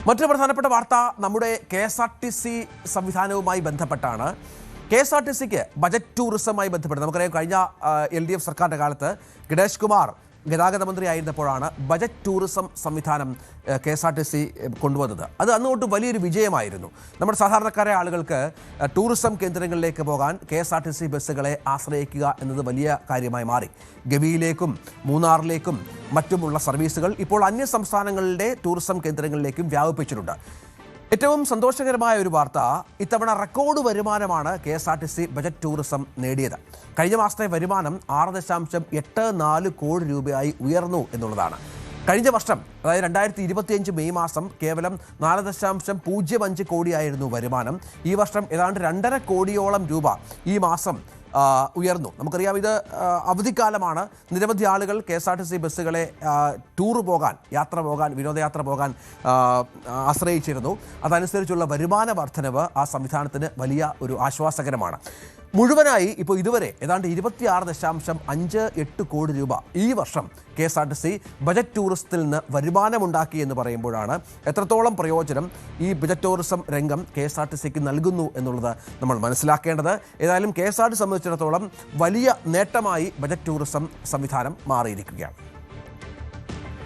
മറ്റൊരു പ്രധാനപ്പെട്ട വാർത്ത നമ്മുടെ KSRTC സംവിധാനവുമായി ബന്ധപ്പെട്ടാണ്. KSRTCക്ക് ബജറ്റ് ടൂറിസവുമായി ബന്ധപ്പെട്ട് നമുക്കറിയാം, കഴിഞ്ഞ LDF സർക്കാരിൻ്റെ കാലത്ത് ഗണേഷ് കുമാർ ഗതാഗത മന്ത്രിയായിരുന്നപ്പോഴാണ് ബജറ്റ് ടൂറിസം സംവിധാനം KSRTC കൊണ്ടുവന്നത്. അത് അന്നുതൊട്ട് വലിയൊരു വിജയമായിരുന്നു. നമ്മുടെ സാധാരണക്കാരായ ആളുകൾക്ക് ടൂറിസം കേന്ദ്രങ്ങളിലേക്ക് പോകാൻ KSRTC ബസ്സുകളെ ആശ്രയിക്കുക എന്നത് വലിയ കാര്യമായി മാറി. ഗവിയിലേക്കും മൂന്നാറിലേക്കും മറ്റുമുള്ള സർവീസുകൾ ഇപ്പോൾ അന്യ സംസ്ഥാനങ്ങളുടെ ടൂറിസം കേന്ദ്രങ്ങളിലേക്കും വ്യാപിപ്പിച്ചിട്ടുണ്ട്. ഏറ്റവും സന്തോഷകരമായ ഒരു വാർത്ത, ഇത്തവണ റെക്കോർഡ് വരുമാനമാണ് KSRTC ബജറ്റ് ടൂറിസം നേടിയത്. കഴിഞ്ഞ മാസത്തെ വരുമാനം 6.84 കോടി രൂപയായി ഉയർന്നു എന്നുള്ളതാണ്. കഴിഞ്ഞ വർഷം, അതായത് 2025 മെയ് മാസം കേവലം 4.05 കോടിയായിരുന്നു വരുമാനം. ഈ വർഷം ഏതാണ്ട് 2.5 കോടിയോളം രൂപ ഈ മാസം ഉയർന്നു. നമുക്കറിയാം, ഇത് അവധിക്കാലമാണ്. നിരവധി ആളുകൾ KSRTC ബസ്സുകളെ ടൂർ പോകാൻ, യാത്ര പോകാൻ, വിനോദയാത്ര പോകാൻ ആശ്രയിച്ചിരുന്നു. അതനുസരിച്ചുള്ള വരുമാന വർധനവ് ആ സംവിധാനത്തിന് വലിയ ഒരു ആശ്വാസകരമാണ്. മുഴുവനായി ഇപ്പോൾ ഇതുവരെ ഏതാണ്ട് 26.58 കോടി രൂപ ഈ വർഷം KSRTC ബജറ്റ് ടൂറിസത്തിൽ നിന്ന് വരുമാനമുണ്ടാക്കി എന്ന് പറയുമ്പോഴാണ് എത്രത്തോളം പ്രയോജനം ഈ ബജറ്റ് ടൂറിസം രംഗം KSRTCക്ക് നൽകുന്നു എന്നുള്ളത് നമ്മൾ മനസ്സിലാക്കേണ്ടത്. ഏതായാലും KSRTC സംബന്ധിച്ചിടത്തോളം വലിയ നേട്ടമായി ബജറ്റ് ടൂറിസം സംവിധാനം മാറിയിരിക്കുകയാണ്.